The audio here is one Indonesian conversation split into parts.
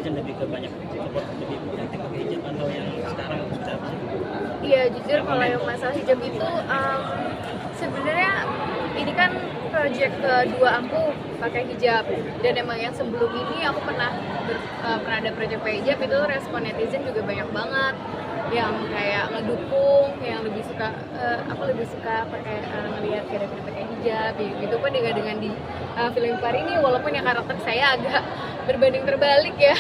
netizen lebih ke banyak support lebih kritik ke hijab atau yang sekarang seperti apa sih? Iya, jujur kalau yang masalah hijab itu sebenarnya ini kan project kedua aku pakai hijab, dan emang yang sebelum ini aku pernah ada project pakai hijab, itu respon netizen juga banyak banget yang kayak ngedukung, yang lebih suka aku lebih suka pakai ngelihat kayak pakai hijab gitu pun dengan di film Par ini, walaupun ya karakter saya agak berbanding terbalik ya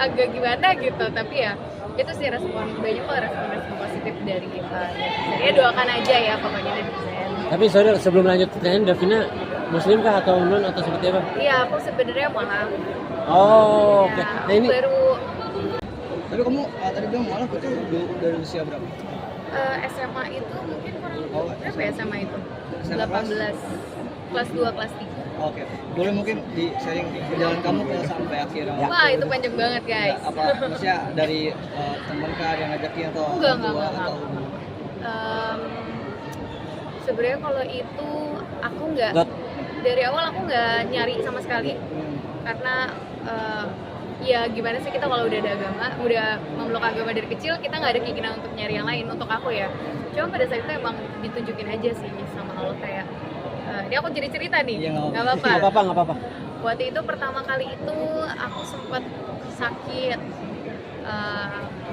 agak gimana gitu, tapi ya itu sih respon banyak kok, respon positif dari saya doakan aja ya pokoknya netizen. Tapi sorry, sebelum lanjut pertanyaan, Davina Muslim kah atau non atau seperti apa? Iya, aku sebenarnya mualaf. Oh, oke. Ya, Nah ini baru Tapi kamu tadi bilang malah itu dari usia berapa? SMA itu mungkin kurang Oh, berapa ya SMA itu? SMA 18, kelas 2, kelas 3. Oke, boleh mungkin di sharing perjalanan kamu ke sampai akhirnya. Wah, itu panjang banget guys. Apa maksudnya dari teman kah yang ngajakin atau Enggak. atau Sebenarnya kalau itu aku nggak, dari awal aku nggak nyari sama sekali, karena ya gimana sih, kita kalau udah ada agama, udah memeluk agama dari kecil, kita nggak ada keinginan untuk nyari yang lain. Untuk aku ya, cuma pada saat itu emang ditunjukin aja sih sama Allah kayak ini aku jadi cerita nih, Iya, nggak apa-apa. nggak apa-apa. Waktu itu pertama kali itu aku sempat sakit,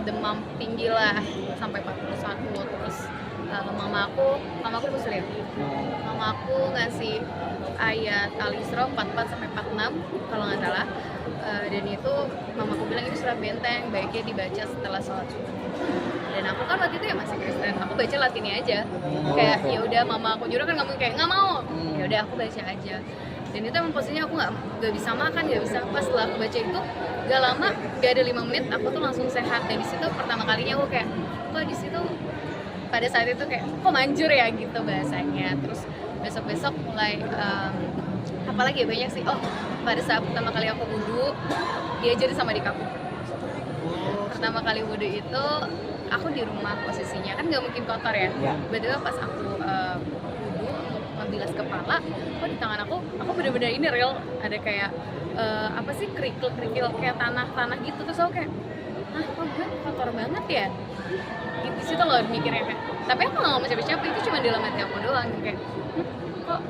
demam tinggi lah sampai 41, terus mama aku muslim, mama aku ngasih ayat Al-Isra 44 sampai 46 kalau nggak salah, dan itu mama aku bilang itu surat benteng, baiknya dibaca setelah sholat subuh. Dan aku kan waktu itu ya masih Kristen, aku baca Latinnya aja, kayak ya udah mama aku nyuruh kan, nggak mungkin kayak nggak mau, ya udah aku baca aja. Dan itu emang posisinya aku nggak bisa makan, nggak bisa, pas setelah aku baca itu gak lama, gak ada 5 menit aku tuh langsung sehat. Dan di situ pertama kalinya aku kayak kok di situ pada saat itu kayak kok manjur ya gitu bahasanya. Terus besok mulai apalagi ya banyak sih. Oh, pada saat pertama kali aku wudu diajarin sama adik aku. Pertama kali wudu itu aku di rumah posisinya kan nggak mungkin kotor ya. Betul, pas aku wudu untuk membilas kepala, kok di tangan aku bener-bener ini real ada kayak apa sih, kerikil kayak tanah gitu. Terus aku kayak kok gue kotor banget ya. Di situ loh mikirnya kayak, tapi aku nggak ngomong siapa-siapa, itu cuma dalam hati aku doang kayak kok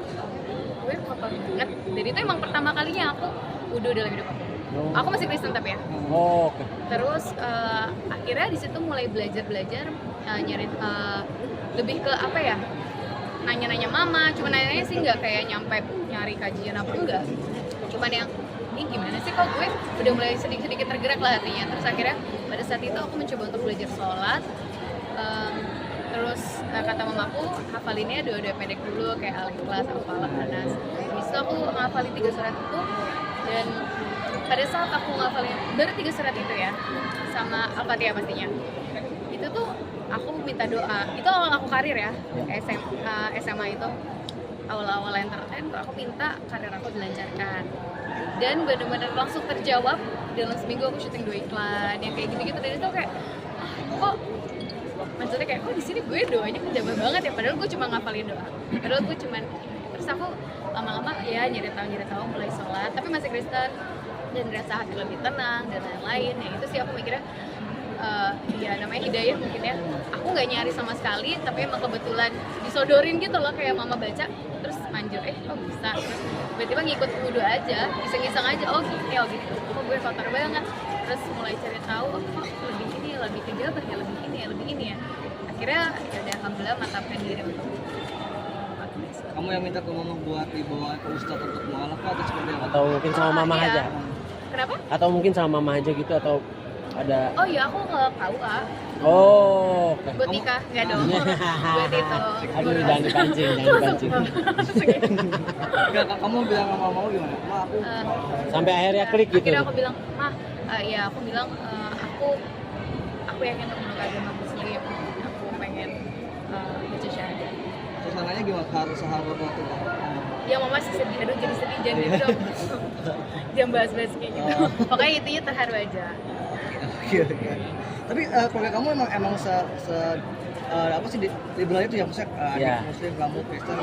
gue kotor banget. Dan itu emang pertama kalinya aku wudu dalam hidup aku. Aku masih Kristen tapi ya. Oke. Terus akhirnya di situ mulai belajar nyari lebih ke apa ya, nanya-nanya mama. Cuma nanya sih nggak kayak nyampe nyari kajian apa, enggak. Cuman yang ini gimana sih, kok gue udah mulai sedikit tergerak lah hatinya. Terus akhirnya pada saat itu aku mencoba untuk belajar sholat. Terus kata mamaku hafalinnya doa-doa pendek dulu kayak Al-Ikhlas, Al-Falaq, Anas. Habis itu aku ngafalin 3 surat itu, dan pada saat aku ngafalin baru 3 surat itu ya, sama Al-Fatihah pastinya, itu tuh aku minta doa. Itu awal aku karir ya, SMA itu awal-awal entertain, aku minta karir aku dilancarkan. Dan benar-benar langsung terjawab dalam seminggu. Aku syuting 2 iklan yang kayak gitu-gitu, dan itu kayak kok maksudnya kayak kok di sini gue doanya kejabah banget ya, padahal gue cuma ngafalin doa, padahal gue cuman. Terus aku lama-lama ya nyari tahu mulai sholat, tapi masih Kristen, dan rasa hati lebih tenang dan lain-lain. Ya itu sih aku mikirnya ya namanya hidayah mungkin ya. Aku nggak nyari sama sekali, tapi emang kebetulan disodorin gitu loh, kayak mama baca terus manjur kok bisa. Terus tiba-tiba ngikut wudu aja, iseng-iseng aja, oh gitu, kok gue kotor banget. Terus mulai cari tahu, oh kok lebih kejabah ya, lebih ini ya. Akhirnya ya udah alhamdulillah mantapkan diri untuk kamu yang minta ke mama buat dibawa ke ustadz untuk mualaf atau seperti apa? Atau mungkin sama mama iya. aja? Kenapa? Atau mungkin sama mama aja gitu, atau ada? Oh iya, aku ke KUA Oh, oke. buat nikah, nggak dong. Buat itu. Aduh, jangan dipancing. Enggak, kamu bilang sama mau gimana? Ma, aku Sampai akhirnya klik gitu. Akhirnya aku bilang, ya aku bilang aku yakin untuk memeluk agama Muslim, aku pengen baca syahadat. suasananya gimana? Sahabat waktu itu? Ya mama sih sedih, aduh jadi sedih, jangan gitu dong. Jangan bahas-bahas kayak gitu. Pokoknya intinya terharu aja. Tapi keluarga kamu emang apa sih liberal itu ya, maksudnya adik Iya. Muslim, kamu Kristen,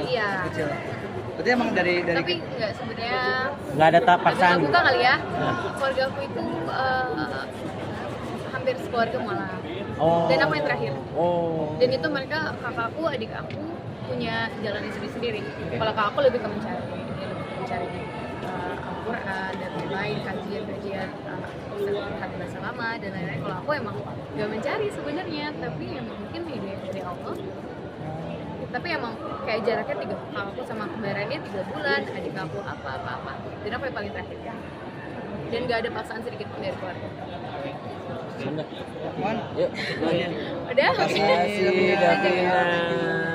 Iya. kecil. Berarti emang dari Tapi nggak sebenarnya Nggak ada tahap agak paksaan. terbuka kali ya. Keluarga aku itu hampir sekeluarga malah. Oh. Dan aku yang terakhir. Oh. Dan itu mereka kakakku, adik aku punya jalannya sendiri-sendiri. Kalau kakak aku lebih ke mencari, dia lebih ke mencari Al-Quran dan lain-lain, kajian-kajian hati bahasa lama dan lain-lain. Kalau aku emang gak mencari sebenarnya, tapi emang mungkin hidayah dari Allah. Tapi emang kayak jaraknya 3, kalau aku sama kembarannya 3 bulan, adik aku apa. Dan aku yang paling terakhir. Dan gak ada paksaan sedikit pun dari keluarga. Sudah. Man, Yuk. Udah? Makasih, Oke. Davina. Dadah.